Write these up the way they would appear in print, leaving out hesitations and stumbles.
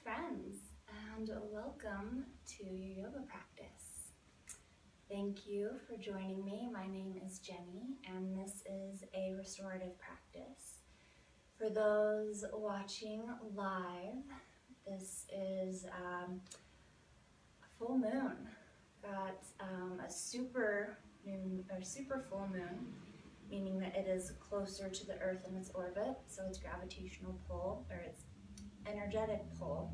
friends, and welcome to your yoga practice. Thank you for joining me. My name is Jenny, and this is a restorative practice. For those watching live, this is a full moon. Got a super full moon, meaning that it is closer to the Earth in its orbit, so its gravitational pull, or its energetic pull,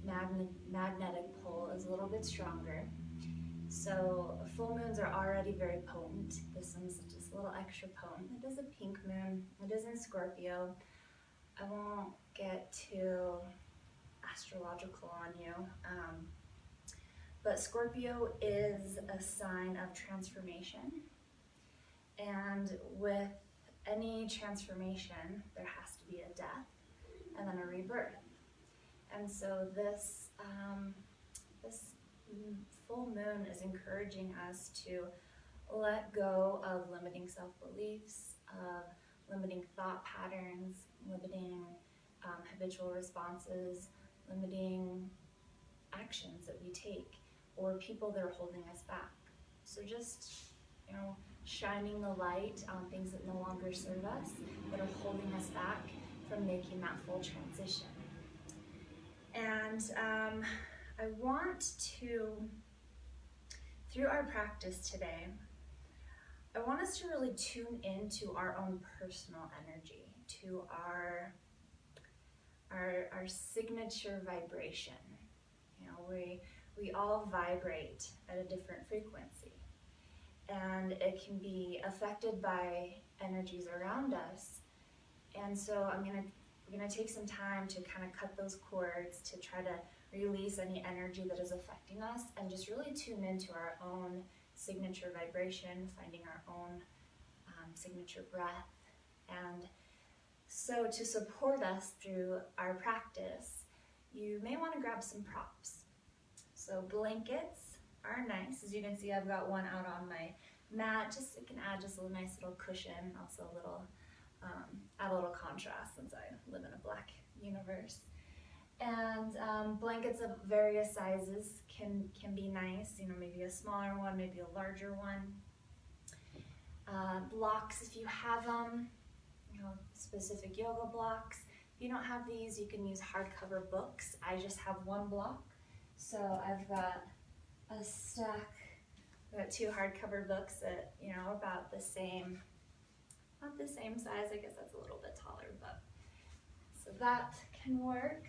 magnetic pull is a little bit stronger. So full moons are already very potent. This one's just a little extra potent. It is a pink moon. It is in Scorpio. I won't get too astrological on you, but Scorpio is a sign of transformation. And with any transformation, there has to be a death and then a rebirth. And so this full moon is encouraging us to let go of limiting self-beliefs, of limiting thought patterns, limiting habitual responses, limiting actions that we take, or people that are holding us back. So just, shining the light on things that no longer serve us, that are holding us back from making that full transition. And I want to, through our practice today, I want us to really tune into our own personal energy, to our signature vibration. We all vibrate at a different frequency, and it can be affected by energies around us. And so I'm gonna take some time to kind of cut those cords, to try to release any energy that is affecting us, and just really tune into our own signature vibration, finding our own signature breath. And so to support us through our practice, you may want to grab some props. So blankets are nice. As you can see, I've got one out on my mat. It can add just a nice little cushion, also a little add a little contrast since I live in a black universe. And blankets of various sizes can be nice. Maybe a smaller one, maybe a larger one. Blocks, if you have them, specific yoga blocks. If you don't have these, you can use hardcover books. I just have one block, so I've got a stack. I've got two hardcover books that about the same. Not the same size, I guess that's a little bit taller, but so that can work.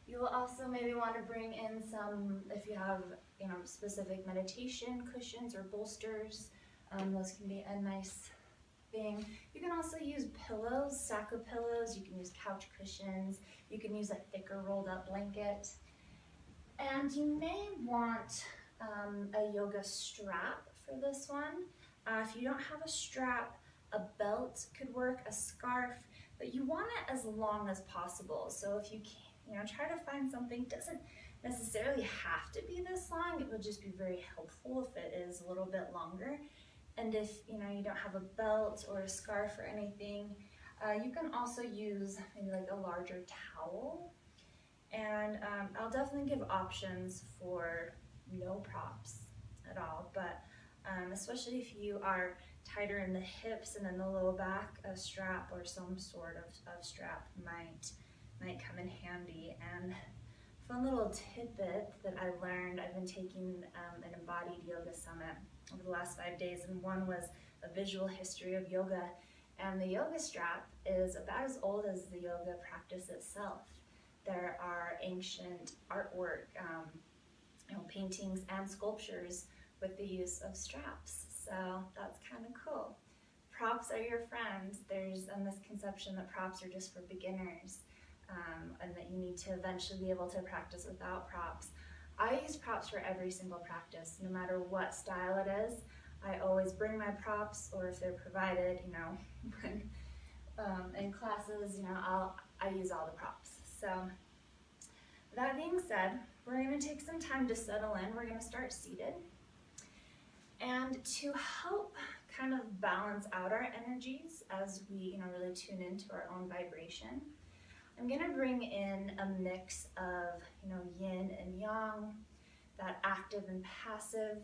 You will also maybe want to bring in some, if you have specific meditation cushions or bolsters, those can be a nice thing. You can also use pillows, stack of pillows. You can use couch cushions. You can use a thicker rolled up blanket. And you may want a yoga strap for this one. If you don't have a strap, a belt could work, a scarf, but you want it as long as possible. So if you can, try to find something. Doesn't necessarily have to be this long. It would just be very helpful if it is a little bit longer. And if you don't have a belt or a scarf or anything, you can also use maybe like a larger towel. And I'll definitely give options for no props at all, but especially if you are tighter in the hips and in the low back, a strap or some sort of strap might come in handy. And fun little tidbit that I learned, I've been taking an embodied yoga summit over the last 5 days, and one was a visual history of yoga. And the yoga strap is about as old as the yoga practice itself. There are ancient artwork, paintings and sculptures with the use of straps. So that's kind of cool. Props are your friends. There's a misconception that props are just for beginners, and that you need to eventually be able to practice without props. I use props for every single practice, no matter what style it is. I always bring my props, or if they're provided, when in classes, I use all the props. So that being said, we're going to take some time to settle in. We're going to start seated. And to help kind of balance out our energies as we really tune into our own vibration, I'm gonna bring in a mix of, yin and yang, that active and passive.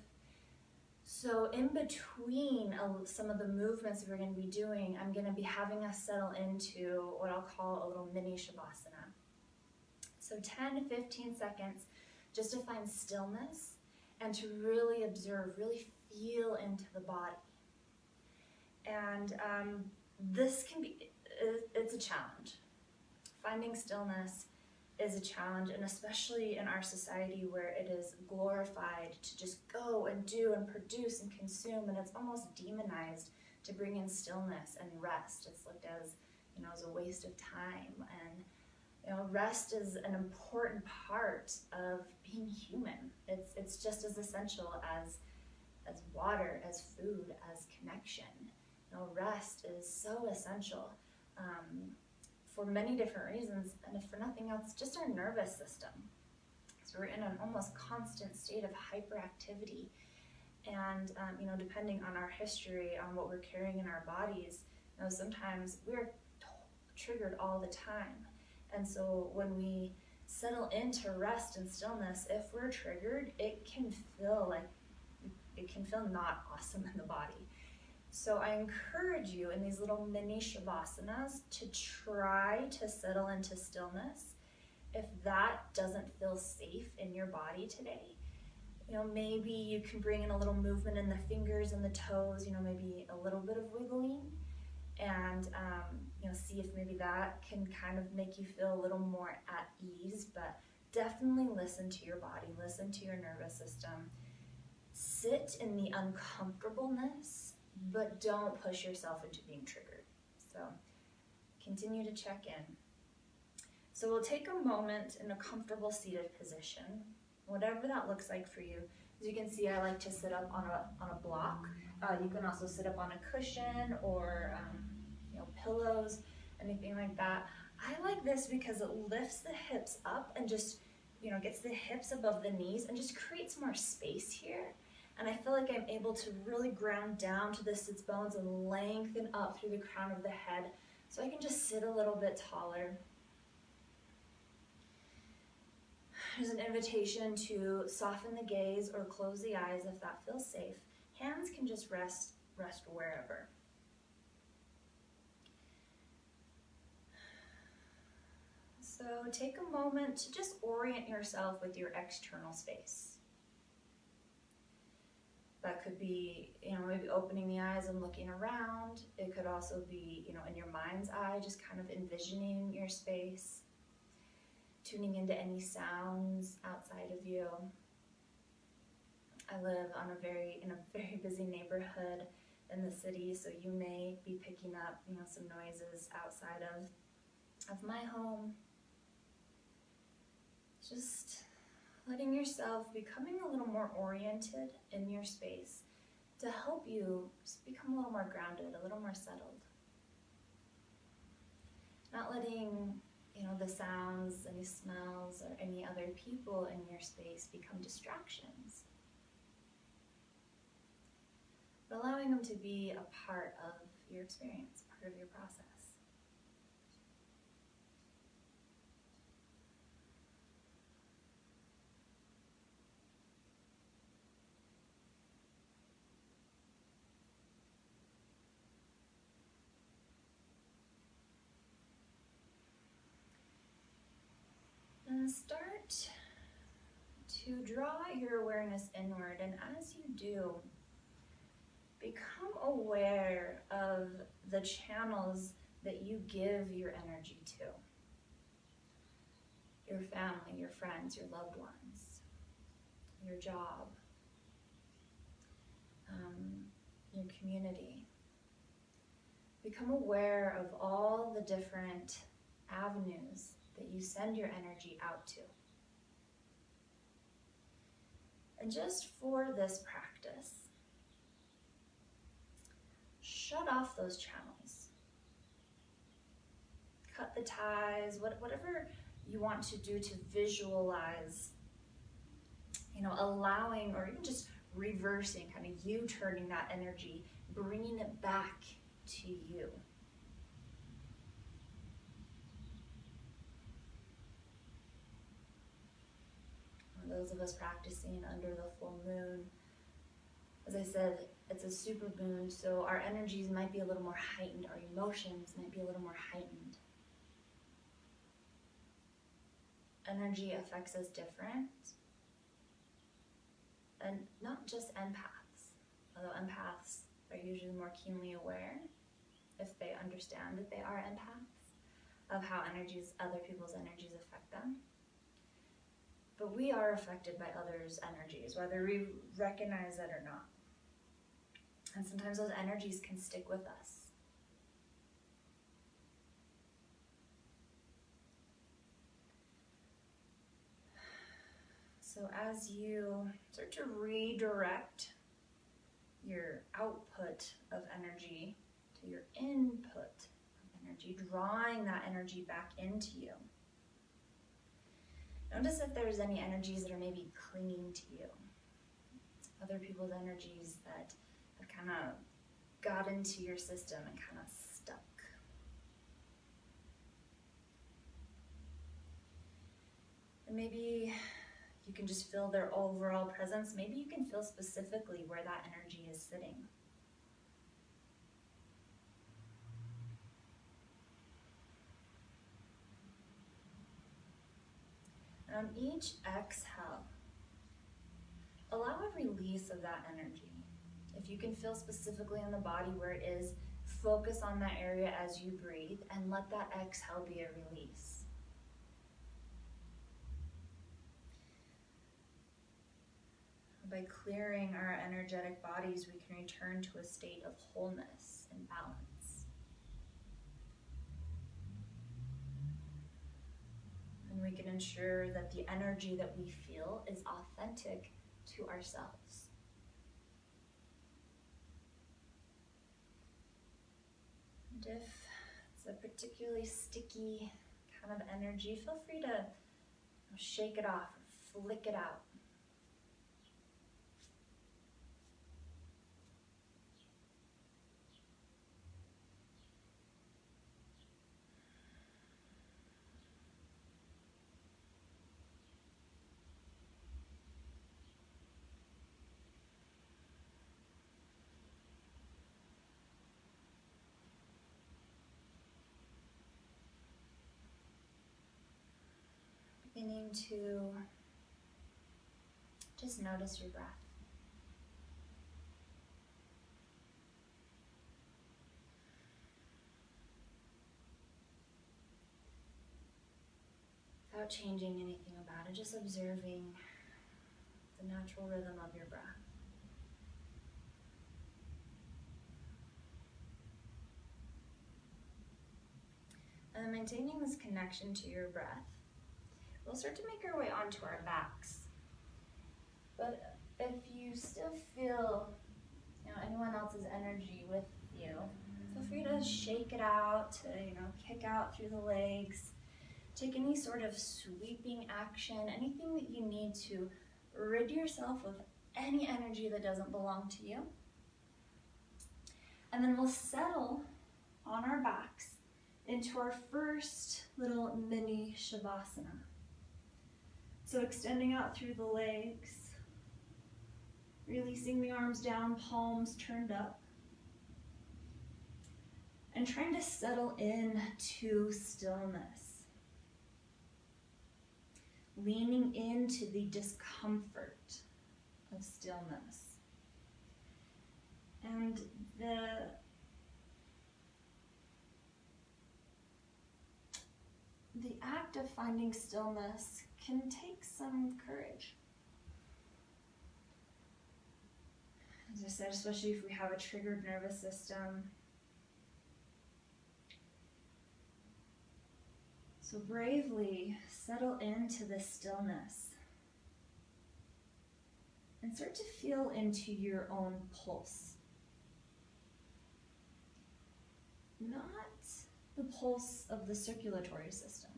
So in between some of the movements we're going to be doing, I'm going to be having us settle into what I'll call a little mini shavasana. So 10 to 15 seconds just to find stillness and to really observe, really feel into the body. And this can be, it's a challenge. Finding stillness is a challenge, and especially in our society where it is glorified to just go and do and produce and consume, and it's almost demonized to bring in stillness and rest. It's looked as, as a waste of time. And rest is an important part of being human. It's just as essential as water, as food, as connection. Rest is so essential. For many different reasons, and if for nothing else, just our nervous system. So we're in an almost constant state of hyperactivity, and depending on our history, on what we're carrying in our bodies, sometimes we're triggered all the time. And so when we settle into rest and stillness, if we're triggered, it can feel not awesome in the body. So I encourage you in these little mini shavasanas to try to settle into stillness. If that doesn't feel safe in your body today, maybe you can bring in a little movement in the fingers and the toes, maybe a little bit of wiggling, and see if maybe that can kind of make you feel a little more at ease. But definitely listen to your body, listen to your nervous system. Sit in the uncomfortableness, but don't push yourself into being triggered. So continue to check in. So we'll take a moment in a comfortable seated position, whatever that looks like for you. As you can see, I like to sit up on a block. You can also sit up on a cushion or pillows, anything like that. I like this because it lifts the hips up and just gets the hips above the knees and just creates more space here. And I feel like I'm able to really ground down to the sits bones and lengthen up through the crown of the head, so I can just sit a little bit taller. There's an invitation to soften the gaze or close the eyes if that feels safe. Hands can just rest wherever. So take a moment to just orient yourself with your external space. That could be, maybe opening the eyes and looking around. It could also be, in your mind's eye, just kind of envisioning your space, tuning into any sounds outside of you. I live in a very busy neighborhood in the city, so you may be picking up, some noises outside of my home. Just letting yourself becoming a little more oriented in your space to help you become a little more grounded, a little more settled. Not letting, the sounds, any smells, or any other people in your space become distractions. But allowing them to be a part of your experience, part of your process. And start to draw your awareness inward, and as you do, become aware of the channels that you give your energy to. Your family, your friends, your loved ones, your job, your community. Become aware of all the different avenues that you send your energy out to. And just for this practice, shut off those channels. Cut the ties, whatever you want to do to visualize, allowing or even just reversing, kind of U-turning that energy, bringing it back to you. those of us practicing under the full moon, as I said, it's a super moon, so our energies might be a little more heightened, our emotions might be a little more heightened. Energy affects us different, and not just empaths, although empaths are usually more keenly aware, if they understand that they are empaths, of how other people's energies affect them. But we are affected by others' energies, whether we recognize it or not. And sometimes those energies can stick with us. So as you start to redirect your output of energy to your input of energy, drawing that energy back into you, notice if there's any energies that are maybe clinging to you, other people's energies that have kind of got into your system and kind of stuck. And maybe you can just feel their overall presence. Maybe you can feel specifically where that energy is sitting. And on each exhale, allow a release of that energy. If you can feel specifically in the body where it is, focus on that area as you breathe and let that exhale be a release. By clearing our energetic bodies, we can return to a state of wholeness and balance. And we can ensure that the energy that we feel is authentic to ourselves. And if it's a particularly sticky kind of energy, feel free to shake it off, or flick it out. Beginning to just notice your breath. Without changing anything about it, just observing the natural rhythm of your breath. And maintaining this connection to your breath, we'll start to make our way onto our backs. But if you still feel, anyone else's energy with you, feel free to shake it out, to, kick out through the legs. Take any sort of sweeping action, anything that you need to rid yourself of any energy that doesn't belong to you. And then we'll settle on our backs into our first little mini Shavasana. So extending out through the legs, releasing the arms down, palms turned up, and trying to settle into stillness, leaning into the discomfort of stillness. And the act of finding stillness can take some courage. As I said, especially if we have a triggered nervous system. So bravely settle into the stillness and start to feel into your own pulse. Not the pulse of the circulatory system,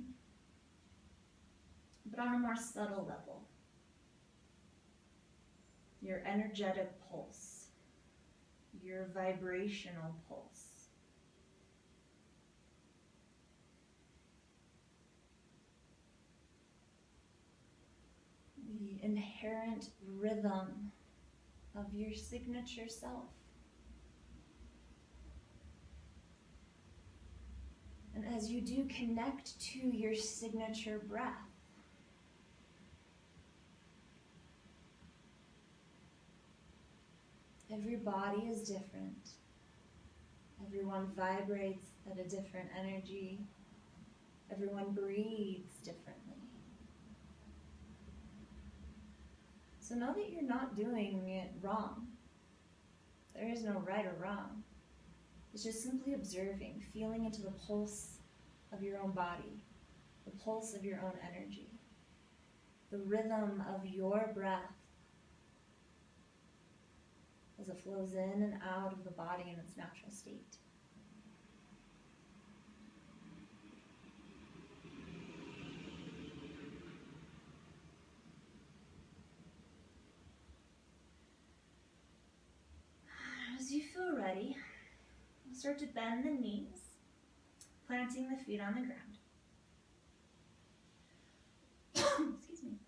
but on a more subtle level. Your energetic pulse, your vibrational pulse. the inherent rhythm of your signature self. And as you do connect to your signature breath, every body is different. Everyone vibrates at a different energy. Everyone breathes differently. So know that you're not doing it wrong. There is no right or wrong. It's just simply observing, feeling into the pulse of your own body, the pulse of your own energy, the rhythm of your breath as it flows in and out of the body in its natural state. As you feel ready, start to bend the knees, planting the feet on the ground. Excuse me.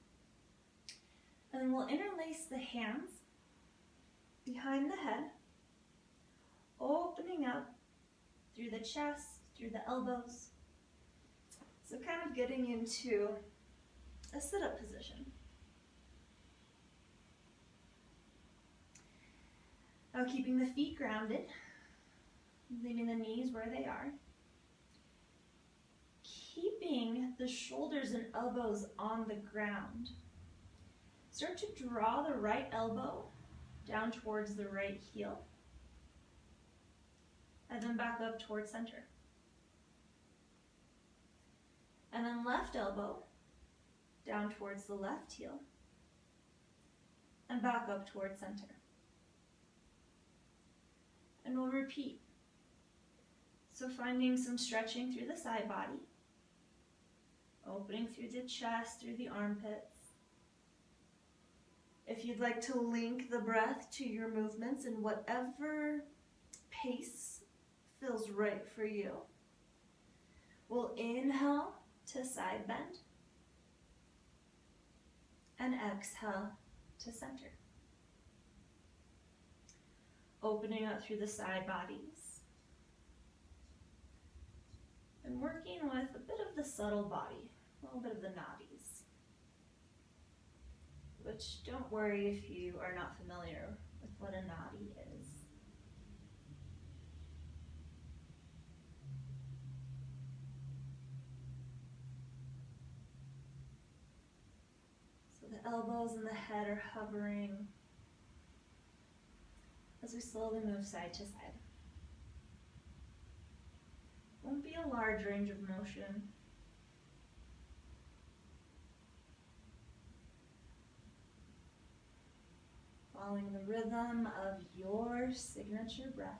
And then we'll interlace the hands behind the head, opening up through the chest, through the elbows. So kind of getting into a sit-up position. Now keeping the feet grounded, leaving the knees where they are. Keeping the shoulders and elbows on the ground. Start to draw the right elbow down towards the right heel. And then back up towards center. And then left elbow down towards the left heel. And back up towards center. And we'll repeat. So finding some stretching through the side body. Opening through the chest, through the armpits. If you'd like to link the breath to your movements in whatever pace feels right for you, we'll inhale to side bend and exhale to center. Opening up through the side bodies and working with a bit of the subtle body, a little bit of the nadis, which don't worry if you are not familiar with what a nadi is. So the elbows and the head are hovering as we slowly move side to side. Won't be a large range of motion. Following the rhythm of your signature breath.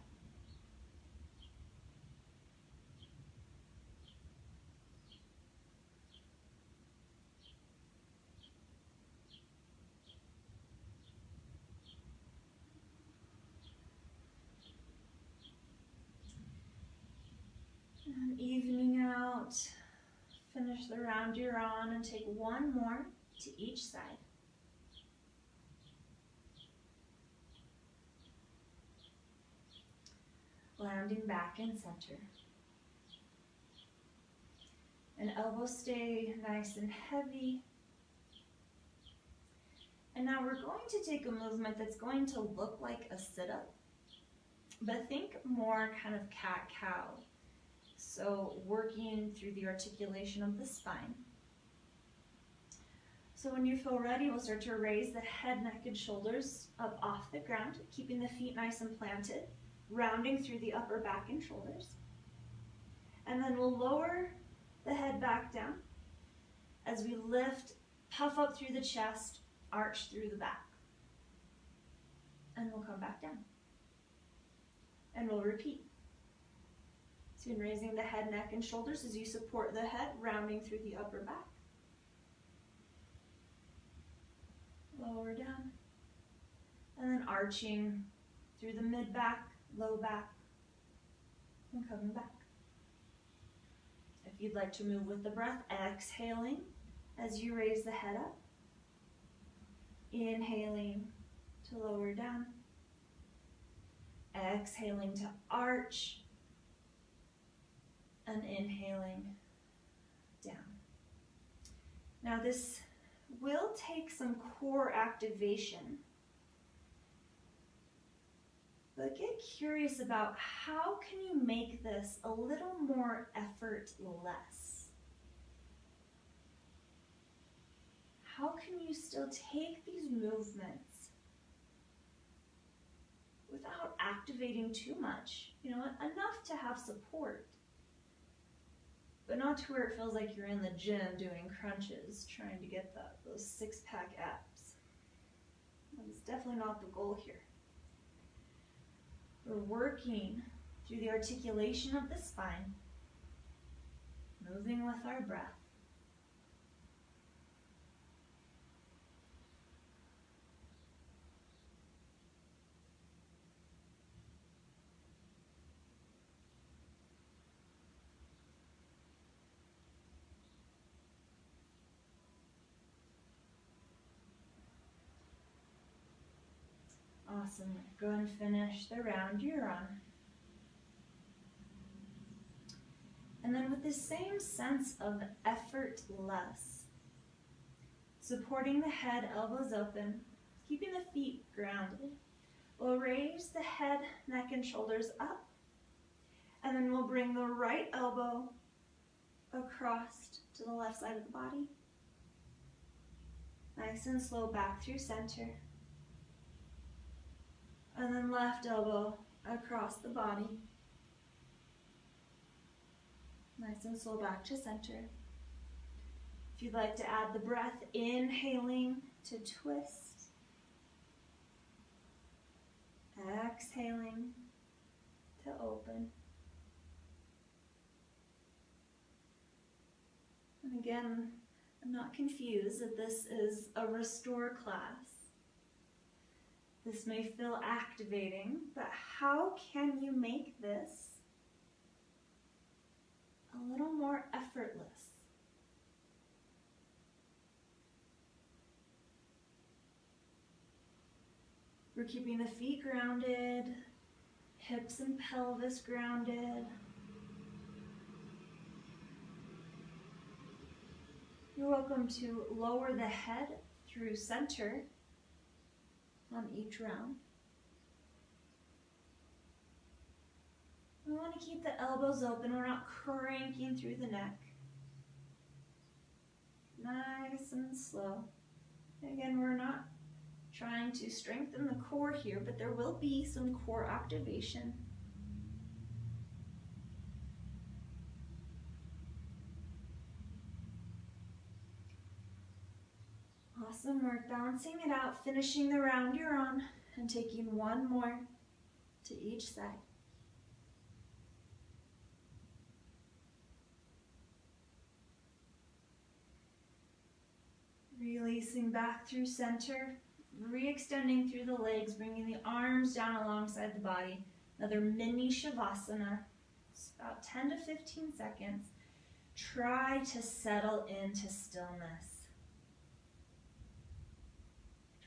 And evening out, finish the round you're on and take one more to each side. Landing back in center. And elbows stay nice and heavy. And now we're going to take a movement that's going to look like a sit-up, but think more kind of cat-cow. So working through the articulation of the spine. So when you feel ready, we'll start to raise the head, neck, and shoulders up off the ground, keeping the feet nice and planted, rounding through the upper back and shoulders. And then we'll lower the head back down as we lift, puff up through the chest, arch through the back. And we'll come back down. And we'll repeat. So in raising the head, neck, and shoulders as you support the head, rounding through the upper back. Lower down. And then arching through the mid-back, low back, and coming back. If you'd like to move with the breath, exhaling as you raise the head up. Inhaling to lower down. Exhaling to arch. And inhaling down. Now this will take some core activation. But get curious about how can you make this a little more effortless? How can you still take these movements without activating too much? You know, enough to have support, but not to where it feels like you're in the gym doing crunches, trying to get those six-pack abs. That's definitely not the goal here. We're working through the articulation of the spine, moving with our breath. Awesome. Go and finish the round you're on. And then with the same sense of effortless, supporting the head, elbows open, keeping the feet grounded, we'll raise the head, neck, and shoulders up. And then we'll bring the right elbow across to the left side of the body. Nice and slow back through center. And then left elbow across the body. Nice and slow back to center. If you'd like to add the breath, inhaling to twist. Exhaling to open. And again, I'm not confused that this is a restore class. This may feel activating, but how can you make this a little more effortless? We're keeping the feet grounded, hips and pelvis grounded. You're welcome to lower the head through center on each round. We want to keep the elbows open. We're not cranking through the neck. Nice and slow. Again, we're not trying to strengthen the core here, but there will be some core activation. Awesome work, balancing it out, finishing the round you're on, and taking one more to each side. Releasing back through center, re-extending through the legs, bringing the arms down alongside the body. Another mini Shavasana. It's about 10 to 15 seconds. Try to settle into stillness.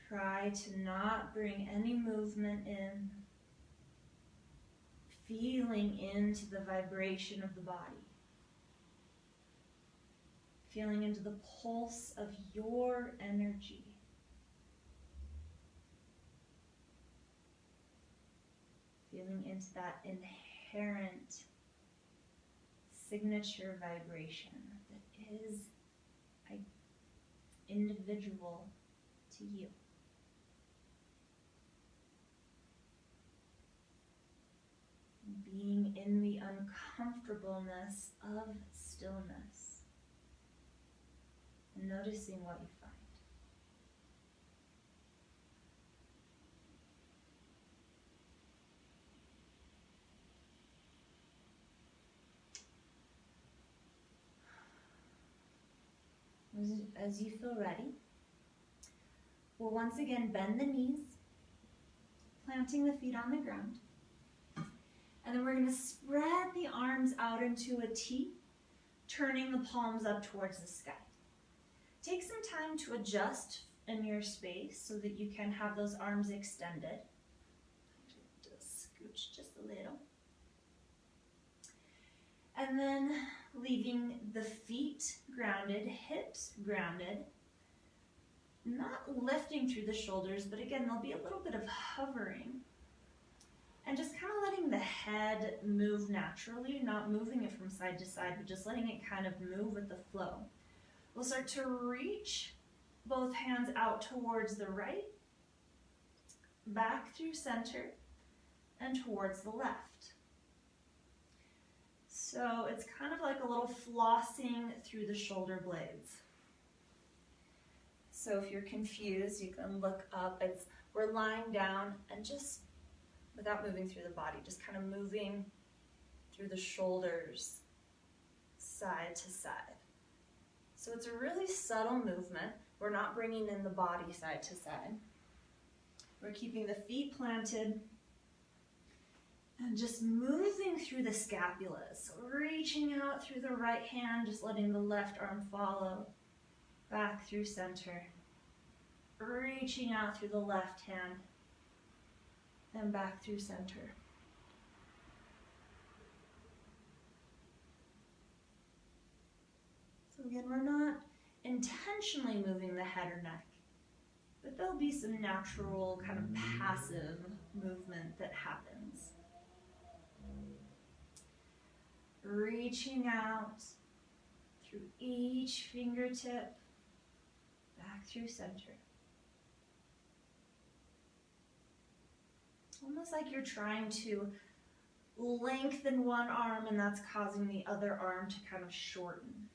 Try to not bring any movement in. Feeling into the vibration of the body. Feeling into the pulse of your energy. Feeling into that inherent signature vibration that is individual to you. Being in the uncomfortableness of stillness and noticing what you find. As you feel ready, we'll once again bend the knees, planting the feet on the ground. And then we're going to spread the arms out into a T, turning the palms up towards the sky. Take some time to adjust in your space so that you can have those arms extended. Just scooch just a little. And then leaving the feet grounded, hips grounded, not lifting through the shoulders, but again, there'll be a little bit of hovering. And just kind of letting the head move naturally, not moving it from side to side, but just letting it kind of move with the flow. We'll start to reach both hands out towards the right, back through center, and towards the left. So it's kind of like a little flossing through the shoulder blades. So if you're confused, you can look up. We're lying down and just without moving through the body, just kind of moving through the shoulders, side to side. So it's a really subtle movement. We're not bringing in the body side to side. We're keeping the feet planted and just moving through the scapulas. So reaching out through the right hand, just letting the left arm follow, back through center. Reaching out through the left hand, and back through center. So again, we're not intentionally moving the head or neck, but there'll be some natural kind of passive movement that happens. Reaching out through each fingertip, back through center. Almost like you're trying to lengthen one arm and that's causing the other arm to kind of shorten.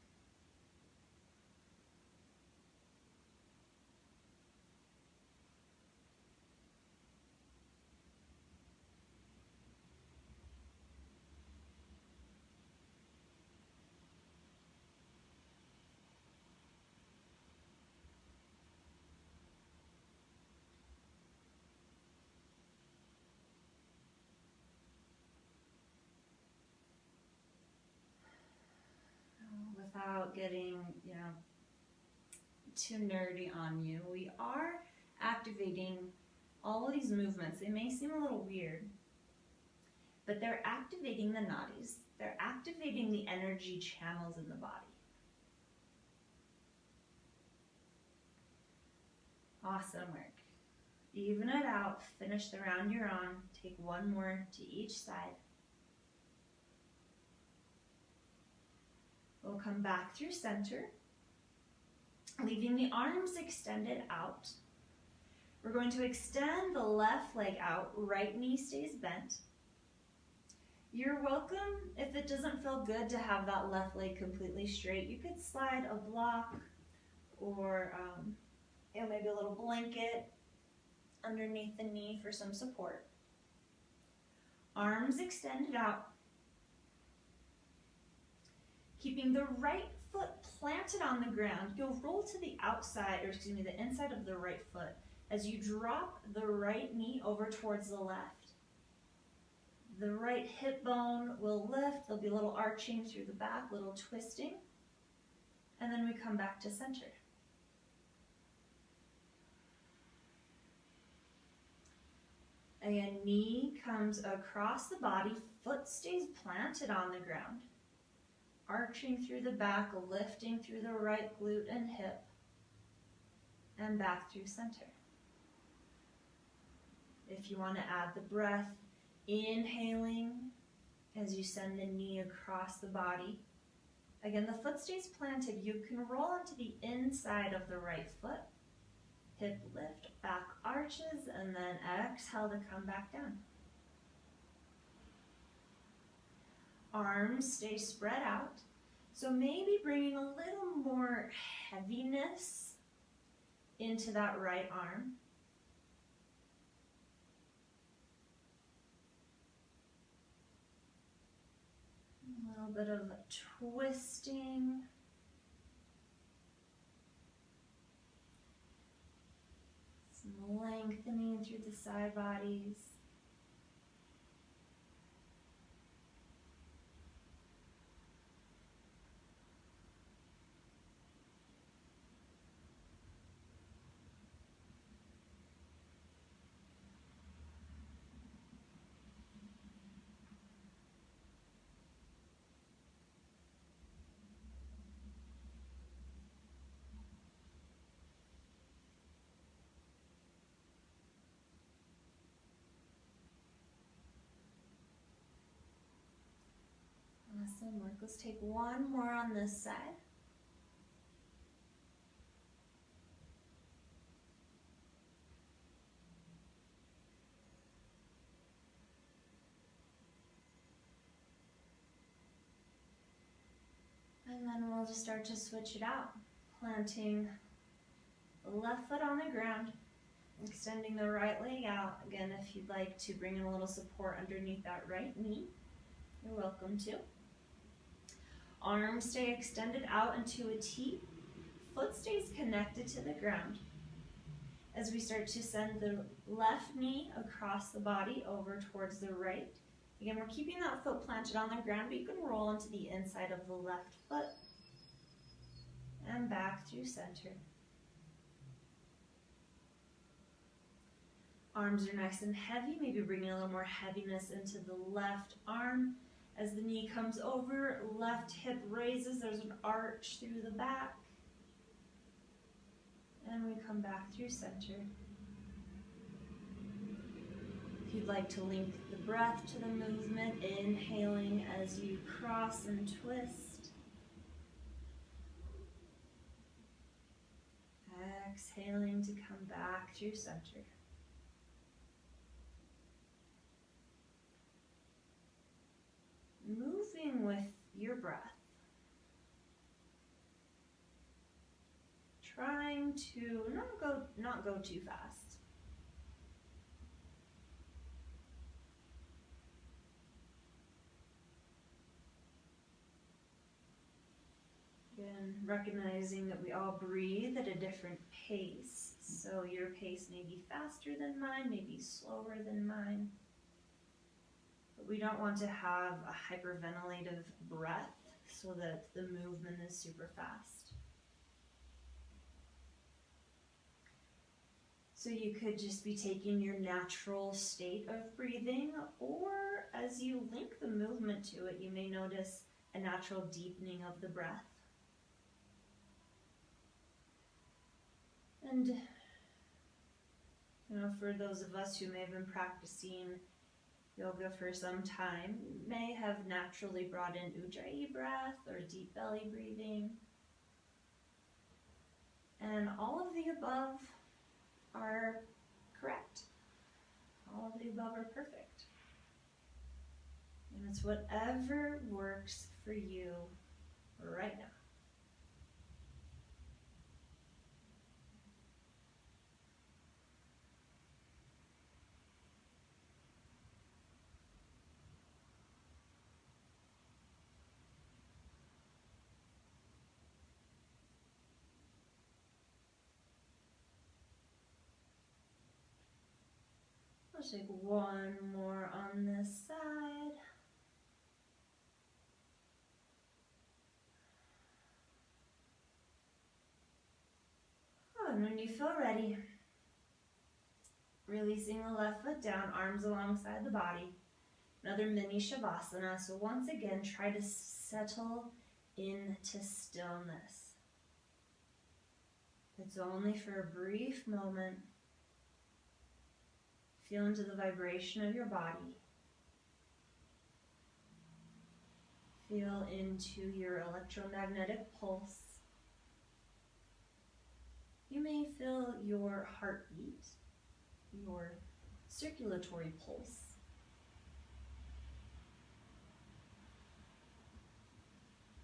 Without getting, too nerdy on you, we are activating all of these movements. They may seem a little weird, but they're activating the nadis. They're activating the energy channels in the body. Awesome work. Even it out. Finish the round you're on. Take one more to each side. We'll come back through center, leaving the arms extended out. We're going to extend the left leg out, right knee stays bent. You're welcome, if it doesn't feel good to have that left leg completely straight, you could slide a block or maybe a little blanket underneath the knee for some support. Arms extended out. Keeping the right foot planted on the ground, you'll roll to the outside, or excuse me, the inside of the right foot as you drop the right knee over towards the left. The right hip bone will lift. There'll be a little arching through the back, little twisting, and then we come back to center. Again, knee comes across the body, foot stays planted on the ground. Arching through the back, lifting through the right glute and hip, and back through center. If you want to add the breath, inhaling as you send the knee across the body. Again, the foot stays planted. You can roll onto the inside of the right foot. Hip lift, back arches, and then exhale to come back down. Arms stay spread out. So maybe bringing a little more heaviness into that right arm. A little bit of twisting. Some lengthening through the side bodies. Awesome work. Let's take one more on this side. And then we'll just start to switch it out. Planting the left foot on the ground, extending the right leg out. Again, if you'd like to bring in a little support underneath that right knee, you're welcome to. Arms stay extended out into a T. Foot stays connected to the ground. As we start to send the left knee across the body over towards the right. Again, we're keeping that foot planted on the ground, but you can roll into the inside of the left foot and back through center. Arms are nice and heavy, maybe bringing a little more heaviness into the left arm. As the knee comes over, left hip raises, there's an arch through the back. And we come back through center. If you'd like to link the breath to the movement, inhaling as you cross and twist. Exhaling to come back through center. Moving with your breath. Trying to not go too fast. Again, recognizing that we all breathe at a different pace. So your pace may be faster than mine, maybe slower than mine. But we don't want to have a hyperventilative breath so that the movement is super fast. So you could just be taking your natural state of breathing, or as you link the movement to it, you may notice a natural deepening of the breath. And for those of us who may have been practicing yoga for some time, may have naturally brought in ujjayi breath or deep belly breathing. And all of the above are correct. All of the above are perfect. And it's whatever works for you right now. Let's take one more on this side. And when you feel ready, releasing the left foot down, arms alongside the body. Another mini shavasana. So once again, try to settle into stillness. It's only for a brief moment. Feel into the vibration of your body. Feel into your electromagnetic pulse. You may feel your heartbeat, your circulatory pulse.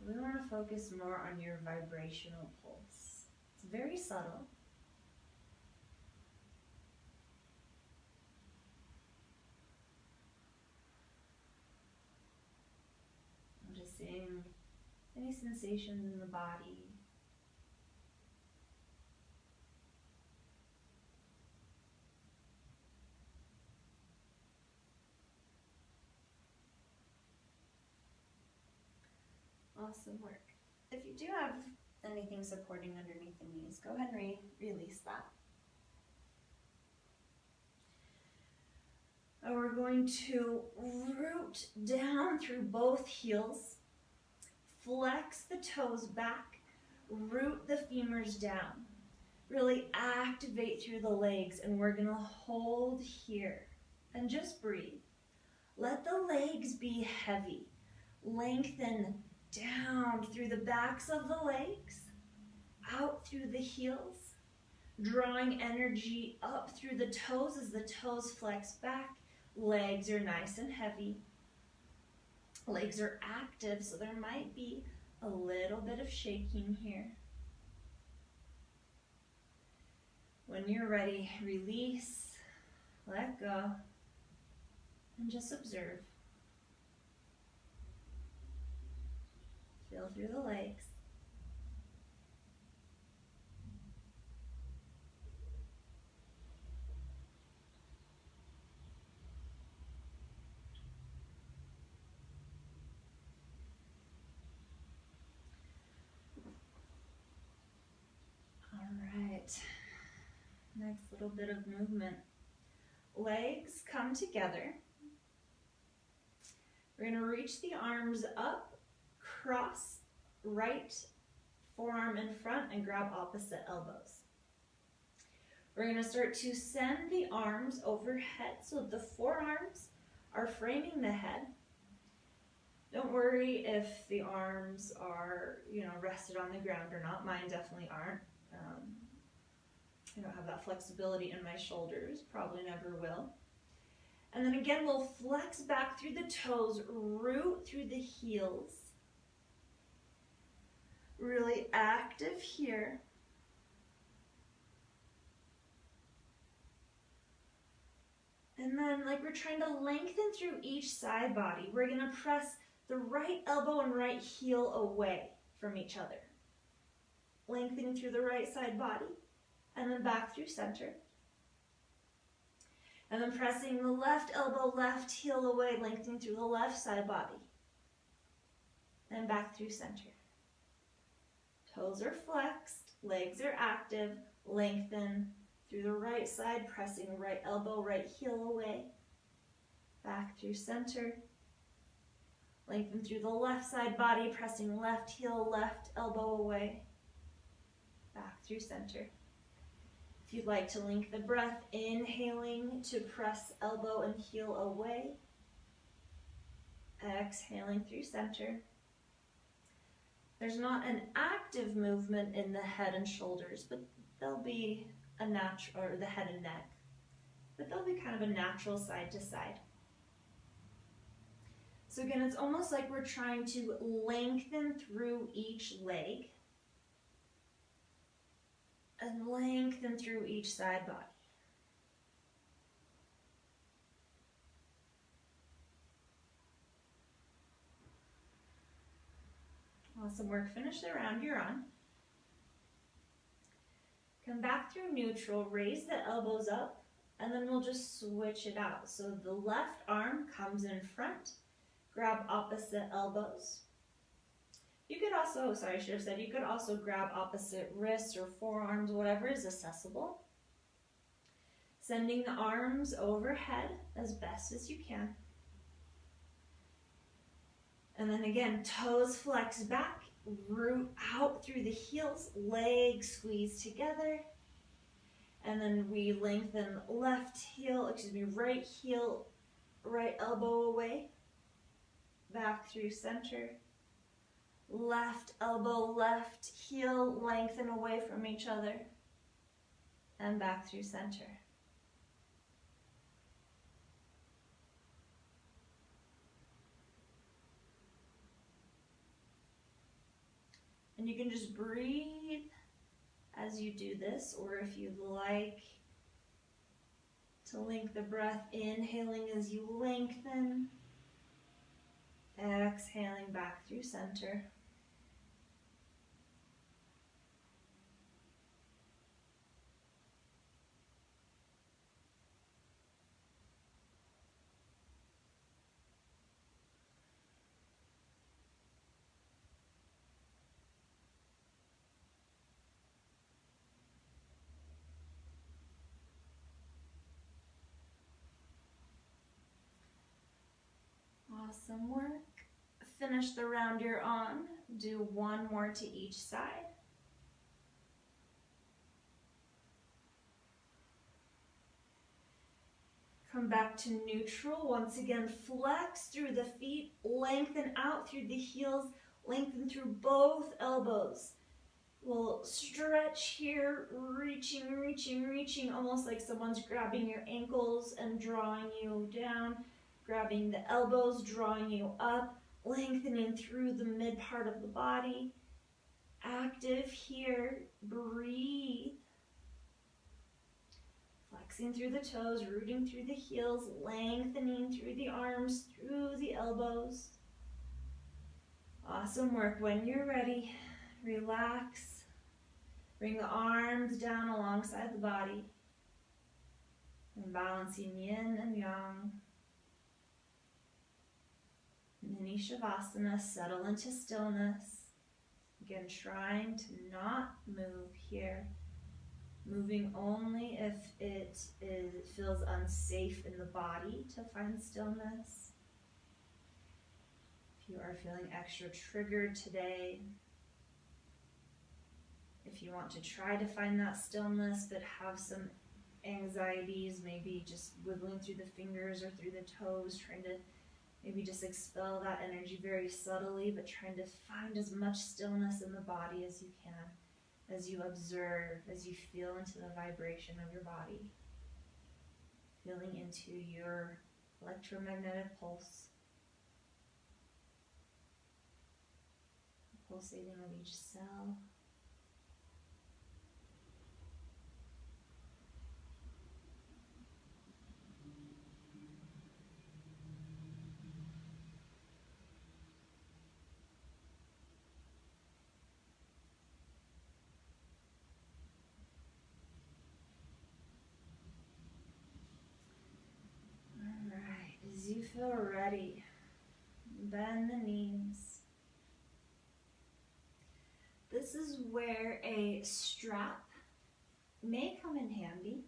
We want to focus more on your vibrational pulse. It's very subtle. Noticing any sensations in the body. Awesome work. If you do have anything supporting underneath the knees, go ahead and release that. And we're going to root down through both heels, flex the toes back, root the femurs down. Really activate through the legs, and we're going to hold here and just breathe. Let the legs be heavy. Lengthen down through the backs of the legs, out through the heels, drawing energy up through the toes as the toes flex back. Legs are nice and heavy. Legs are active, so there might be a little bit of shaking here. When you're ready, release, let go, and just observe. Feel through the legs. Next little bit of movement. Legs come together. We're going to reach the arms up, cross right forearm in front and grab opposite elbows. We're going to start to send the arms overhead so the forearms are framing the head. Don't worry if the arms are, rested on the ground or not. Mine definitely aren't. I don't have that flexibility in my shoulders, probably never will. And then again, we'll flex back through the toes, root through the heels. Really active here. And then like we're trying to lengthen through each side body. We're gonna press the right elbow and right heel away from each other. Lengthening through the right side body. And then back through center. And then pressing the left elbow, left heel away, lengthening through the left side body. And back through center. Toes are flexed, legs are active, lengthen through the right side, pressing right elbow, right heel away. Back through center. Lengthen through the left side body, pressing left heel, left elbow away. Back through center. If you'd like to link the breath, inhaling to press elbow and heel away. Exhaling through center. There's not an active movement in the head and shoulders, but there'll be a natural, or the head and neck, but there'll be kind of a natural side to side. So again, it's almost like we're trying to lengthen through each leg. And lengthen through each side body. Awesome work. Finish the round you're on. Come back through neutral, raise the elbows up, and then we'll just switch it out. So the left arm comes in front, grab opposite elbows. You could also, you could also grab opposite wrists or forearms, whatever is accessible. Sending the arms overhead as best as you can. And then again, toes flex back, root out through the heels, legs squeeze together. And then we lengthen right heel, right elbow away, back through center. Left elbow, left heel, lengthen away from each other, and back through center. And you can just breathe as you do this, or if you'd like to link the breath, inhaling as you lengthen, exhaling back through center. Awesome work. Finish the round you're on. Do one more to each side. Come back to neutral. Once again, flex through the feet, lengthen out through the heels, lengthen through both elbows. We'll stretch here, reaching, reaching, reaching, almost like someone's grabbing your ankles and drawing you down, grabbing the elbows, drawing you up, lengthening through the mid part of the body. Active here, breathe. Flexing through the toes, rooting through the heels, lengthening through the arms, through the elbows. Awesome work. When you're ready, relax. Bring the arms down alongside the body. And balancing yin and yang. Mini Shavasana, settle into stillness. Again, trying to not move here. Moving only if it feels unsafe in the body to find stillness. If you are feeling extra triggered today, if you want to try to find that stillness but have some anxieties, maybe just wiggling through the fingers or through the toes, trying to maybe just expel that energy very subtly, but trying to find as much stillness in the body as you can. As you observe, as you feel into the vibration of your body, feeling into your electromagnetic pulse, the pulsating of each cell. As you feel ready, bend the knees. This is where a strap may come in handy.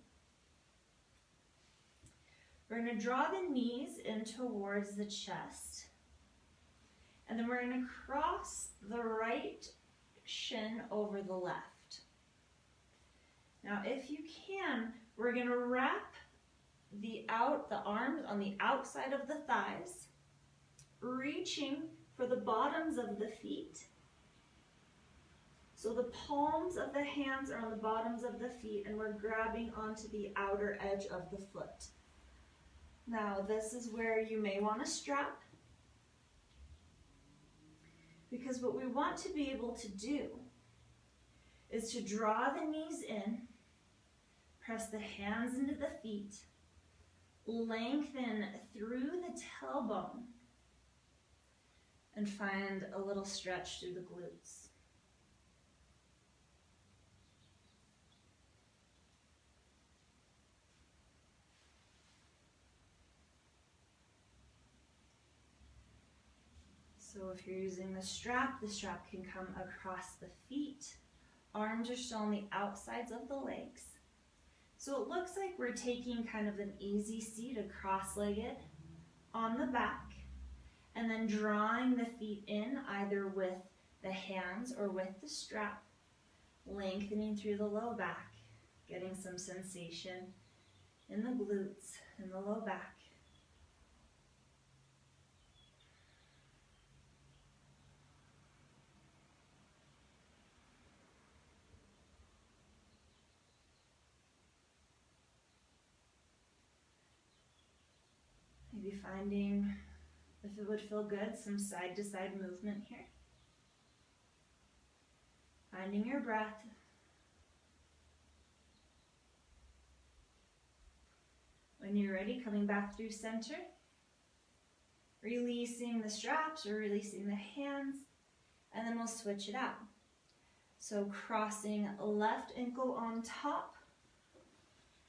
We're going to draw the knees in towards the chest. And then we're going to cross the right shin over the left. Now, if you can, we're going to wrap the arms on the outside of the thighs, reaching for the bottoms of the feet. So the palms of the hands are on the bottoms of the feet, and we're grabbing onto the outer edge of the foot. Now, this is where you may want to strap, because what we want to be able to do is to draw the knees in, press the hands into the feet, lengthen through the tailbone, and find a little stretch through the glutes. So if you're using the strap can come across the feet. Arms are still on the outsides of the legs. So it looks like we're taking kind of an easy seat, a cross-legged, on the back, and then drawing the feet in either with the hands or with the strap, lengthening through the low back, getting some sensation in the glutes, in the low back. Maybe finding, if it would feel good, some side-to-side movement here. Finding your breath. When you're ready, coming back through center. Releasing the straps or releasing the hands. And then we'll switch it out. So crossing left ankle on top.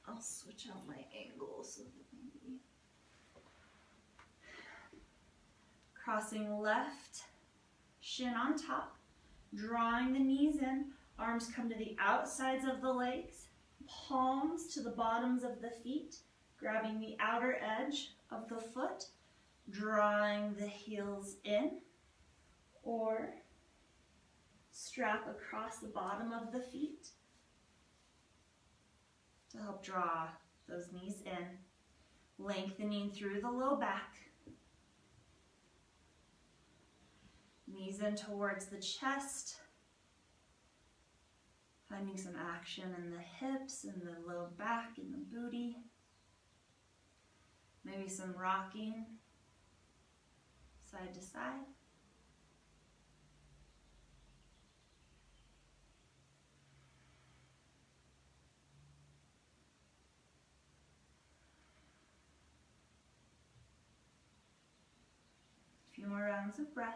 I'll switch out my angle so that maybe. Crossing left shin on top, drawing the knees in, arms come to the outsides of the legs, palms to the bottoms of the feet, grabbing the outer edge of the foot, drawing the heels in, or strap across the bottom of the feet to help draw those knees in. Lengthening through the low back. Knees in towards the chest. Finding some action in the hips and the low back and the booty. Maybe some rocking side to side. A few more rounds of breath.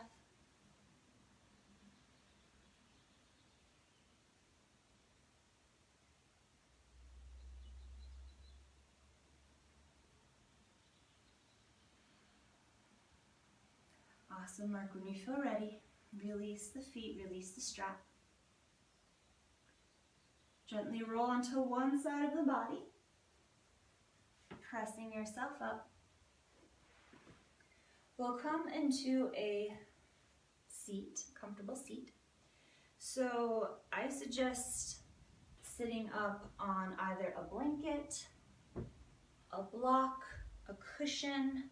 Awesome, Mark. When you feel ready, release the feet, release the strap. Gently roll onto one side of the body, pressing yourself up. We'll come into a seat, comfortable seat. So I suggest sitting up on either a blanket, a block, a cushion,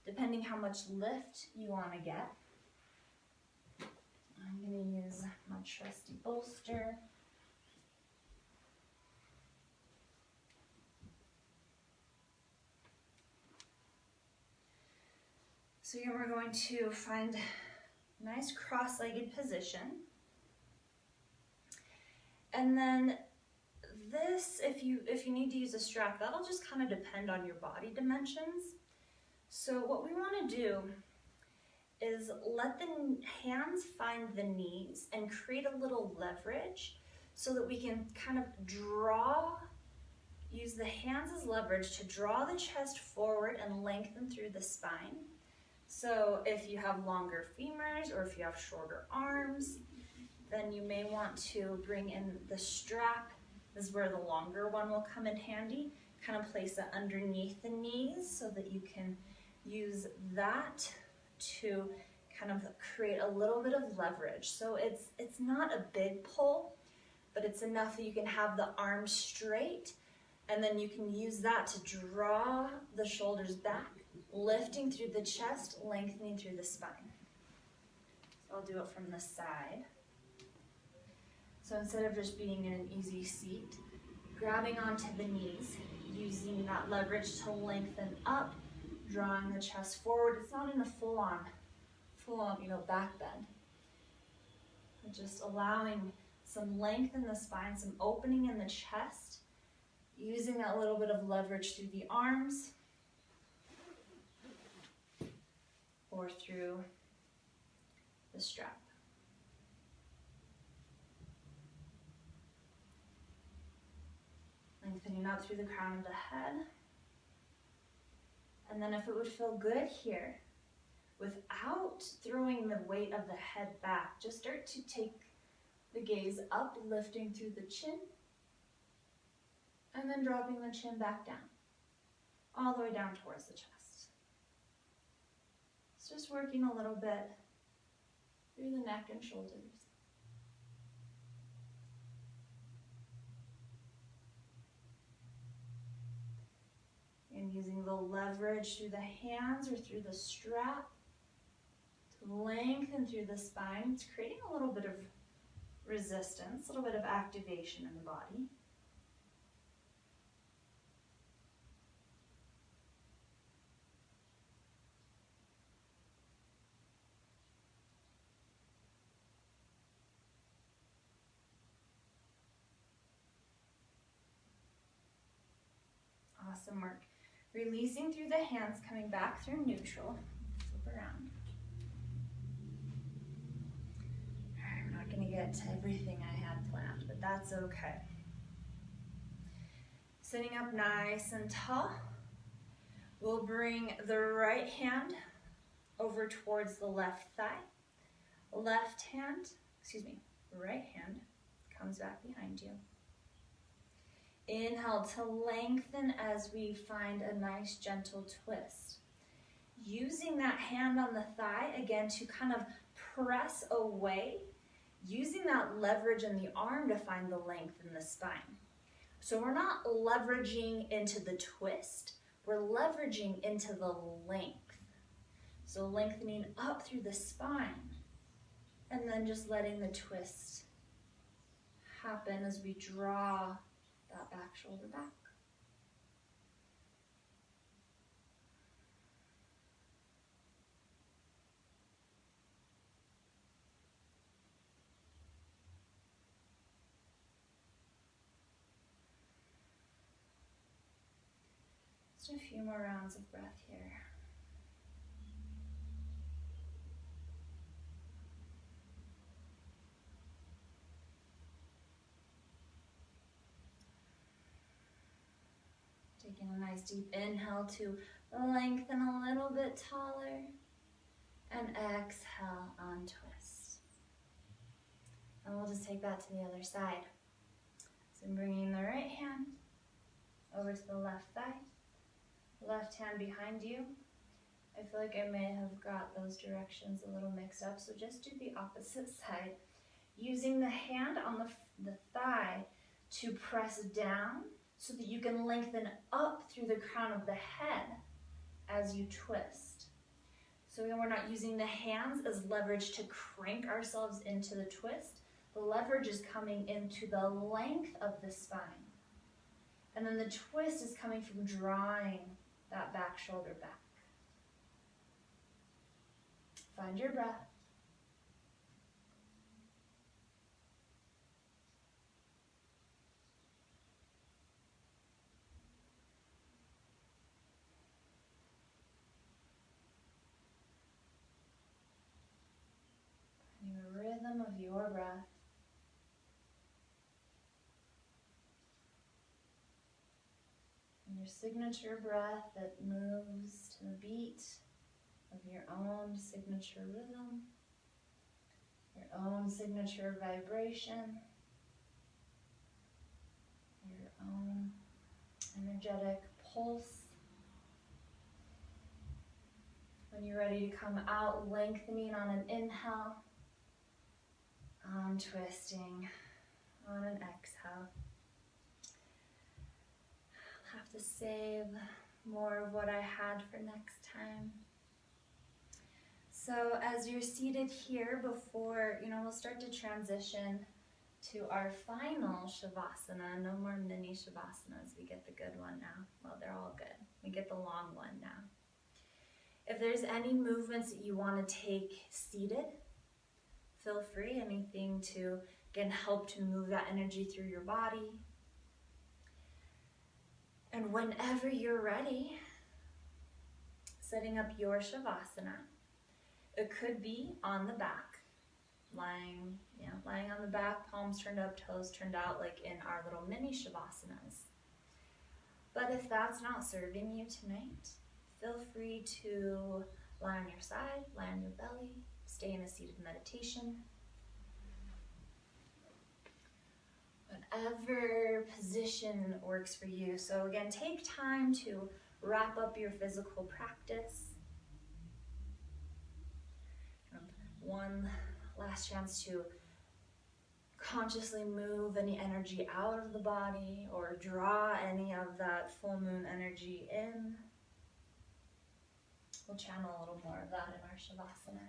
depending how much lift you want to get. I'm going to use my trusty bolster. So here we're going to find a nice cross-legged position. And then this, if you need to use a strap, that'll just kind of depend on your body dimensions. So what we want to do is let the hands find the knees and create a little leverage so that we can kind of use the hands as leverage to draw the chest forward and lengthen through the spine. So if you have longer femurs or if you have shorter arms, then you may want to bring in the strap. This is where the longer one will come in handy. Kind of place it underneath the knees so that you can use that to kind of create a little bit of leverage. So it's not a big pull, but it's enough that you can have the arms straight, and then you can use that to draw the shoulders back, lifting through the chest, lengthening through the spine. So I'll do it from the side. So instead of just being in an easy seat, grabbing onto the knees, using that leverage to lengthen up, drawing the chest forward. It's not in a full-on, back bend. But just allowing some length in the spine, some opening in the chest, using that little bit of leverage through the arms or through the strap. Lengthening out through the crown of the head. And then if it would feel good here, without throwing the weight of the head back, just start to take the gaze up, lifting through the chin, and then dropping the chin back down, all the way down towards the chest. It's just working a little bit through the neck and shoulders. And using the leverage through the hands or through the strap to lengthen through the spine. It's creating a little bit of resistance, a little bit of activation in the body. Awesome work. Releasing through the hands, coming back through neutral. Flip around. All right, we're not going to get to everything I had planned, but that's okay. Sitting up nice and tall. We'll bring the right hand over towards the left thigh. Right hand comes back behind you. Inhale to lengthen as we find a nice gentle twist. Using that hand on the thigh again to kind of press away, using that leverage in the arm to find the length in the spine. So we're not leveraging into the twist, we're leveraging into the length. So lengthening up through the spine, and then just letting the twist happen as we draw that back shoulder back. Just a few more rounds of breath here. Taking a nice deep inhale to lengthen a little bit taller, and exhale, untwist. And we'll just take that to the other side. So I'm bringing the right hand over to the left thigh, left hand behind you. I feel like I may have got those directions a little mixed up, so just do the opposite side. Using the hand on the thigh to press down so that you can lengthen up through the crown of the head as you twist. So again, we're not using the hands as leverage to crank ourselves into the twist. The leverage is coming into the length of the spine. And then the twist is coming from drawing that back shoulder back. Find your breath. Finding the rhythm of your breath. And your signature breath that moves to the beat of your own signature rhythm, your own signature vibration, your own energetic pulse. When you're ready to come out, lengthening on an inhale, untwisting on an exhale. I'll have to save more of what I had for next time. So as you're seated here before, we'll start to transition to our final Shavasana. No more mini Shavasanas. We get the good one now. Well, they're all good. We get the long one now. If there's any movements that you want to take seated, feel free. Anything to, again, help to move that energy through your body. And whenever you're ready, setting up your Shavasana. It could be on the back, lying on the back, palms turned up, toes turned out, like in our little mini Shavasanas. But if that's not serving you tonight, feel free to lie on your side, lie on your belly, stay in a seated meditation. Whatever position works for you. So again, take time to wrap up your physical practice. One last chance to consciously move any energy out of the body or draw any of that full moon energy in. We'll channel a little more of that in our Shavasana.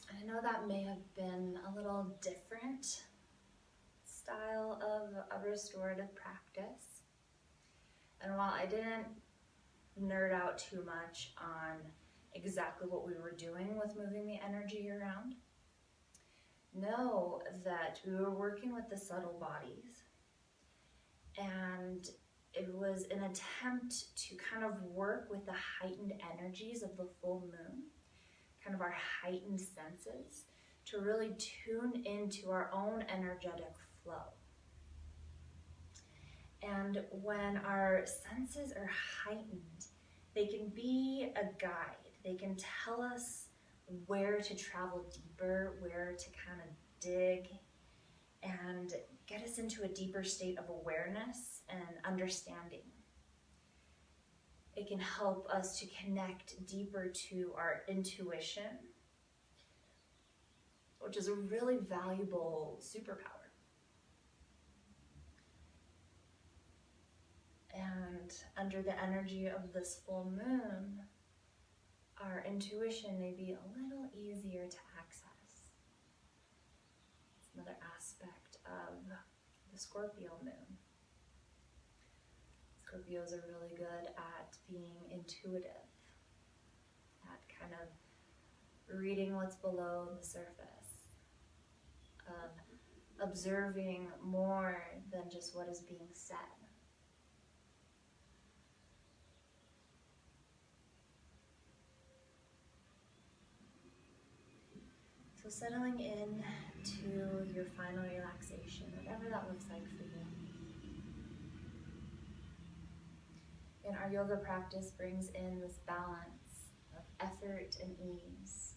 I know that may have been a little different style of a restorative practice. And while I didn't nerd out too much on exactly what we were doing with moving the energy around, know that we were working with the subtle bodies. And it was an attempt to kind of work with the heightened energies of the full moon, kind of our heightened senses, to really tune into our own energetic flow. And when our senses are heightened, they can be a guide They can tell us where to travel deeper, where to kind of dig and get us into a deeper state of awareness and understanding. It can help us to connect deeper to our intuition, which is a really valuable superpower. And under the energy of this full moon, our intuition may be a little easier to access. It's another aspect of the Scorpio moon. Scorpios are really good at being intuitive, at kind of reading what's below the surface, of observing more than just what is being said. So settling in to your final relaxation, whatever that looks like for you. And our yoga practice brings in this balance of effort and ease,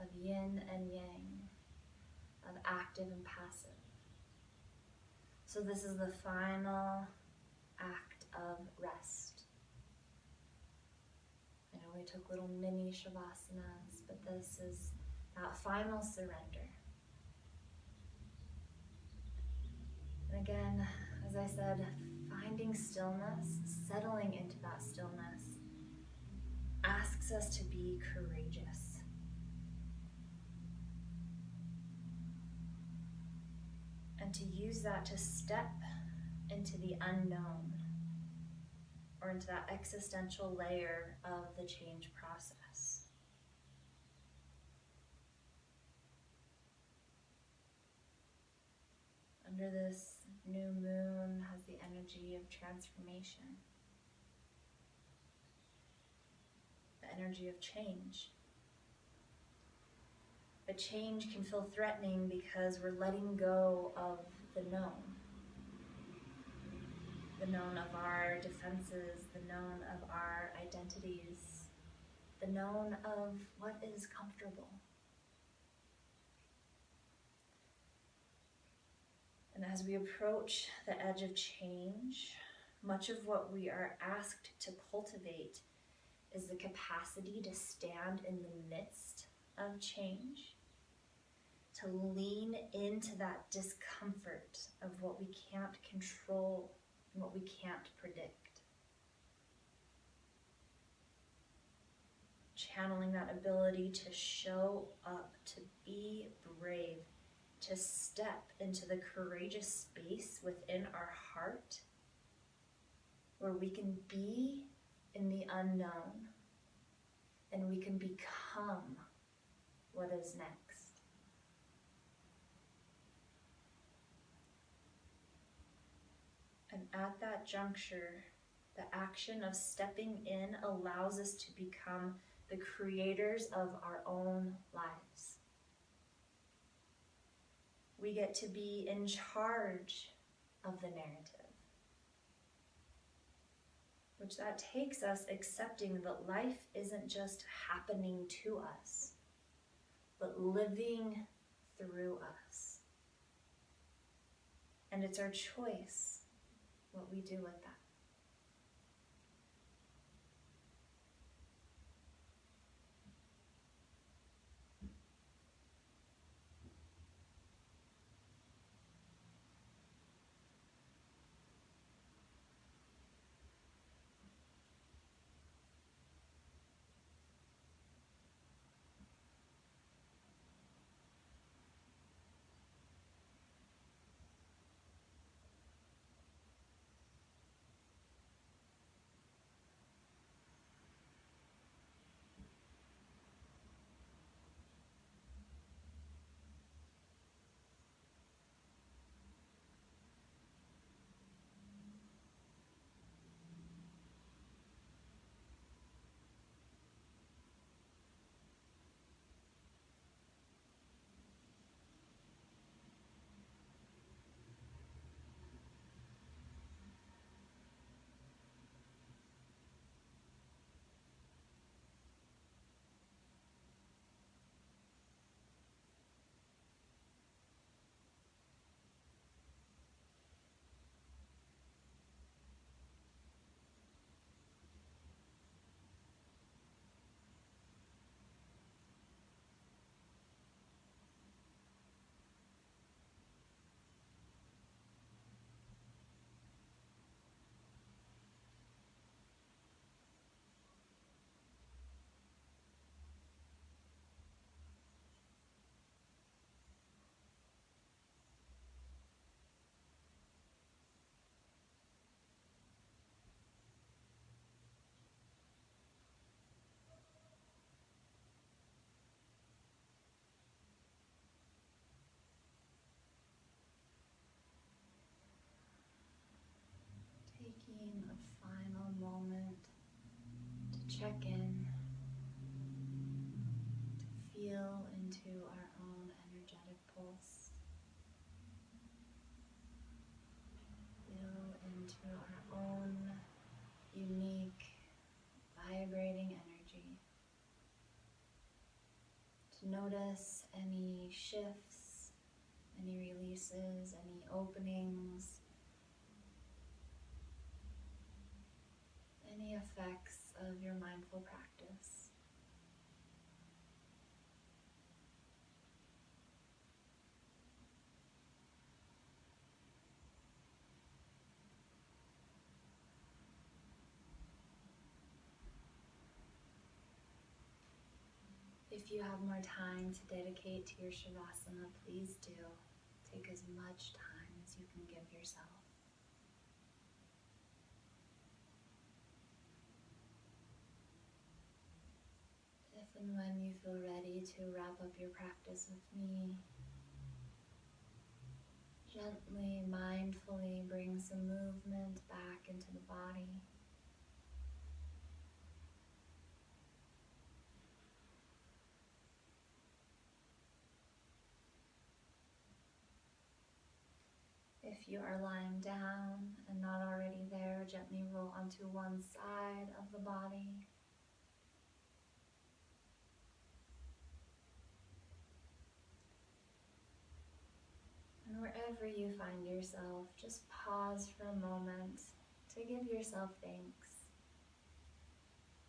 of yin and yang, of active and passive. So this is the final act of rest. I know we took little mini shavasana, but this is that final surrender. And again, as I said, finding stillness, settling into that stillness, asks us to be courageous. And to use that to step into the unknown, or into that existential layer of the change process. Under this new moon has the energy of transformation, the energy of change. But change can feel threatening because we're letting go of the known of our defenses, the known of our identities, the known of what is comfortable. And as we approach the edge of change, much of what we are asked to cultivate is the capacity to stand in the midst of change, to lean into that discomfort of what we can't control and what we can't predict. Channeling that ability to show up, to be brave, to step into the courageous space within our heart where we can be in the unknown and we can become what is next. And at that juncture, the action of stepping in allows us to become the creators of our own lives. We get to be in charge of the narrative, which that takes us accepting that life isn't just happening to us, but living through us. And it's our choice what we do with that. into our own energetic pulse. Feel into our own unique vibrating energy. To notice any shifts, any releases, any openings, any effects of your mindful practice. If you have more time to dedicate to your Shavasana, please do. Take as much time as you can give yourself. If and when you feel ready to wrap up your practice with me, gently, mindfully bring some movement back into the body. If you are lying down and not already there, gently roll onto one side of the body. And wherever you find yourself, just pause for a moment to give yourself thanks,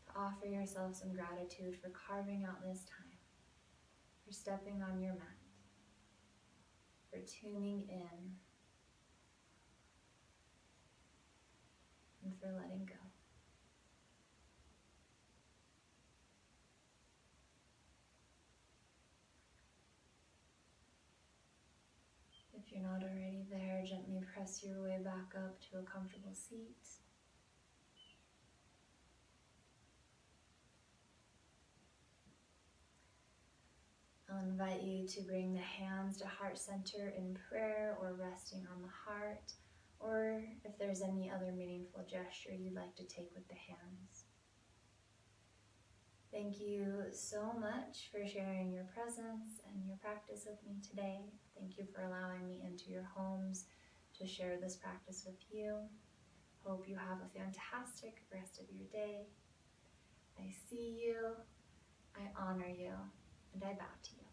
to offer yourself some gratitude for carving out this time, for stepping on your mat, for tuning in, and for letting go. If you're not already there, gently press your way back up to a comfortable seat. I'll invite you to bring the hands to heart center in prayer or resting on the heart, or if there's any other meaningful gesture you'd like to take with the hands. Thank you so much for sharing your presence and your practice with me today. Thank you for allowing me into your homes to share this practice with you. Hope you have a fantastic rest of your day. I see you, I honor you, and I bow to you.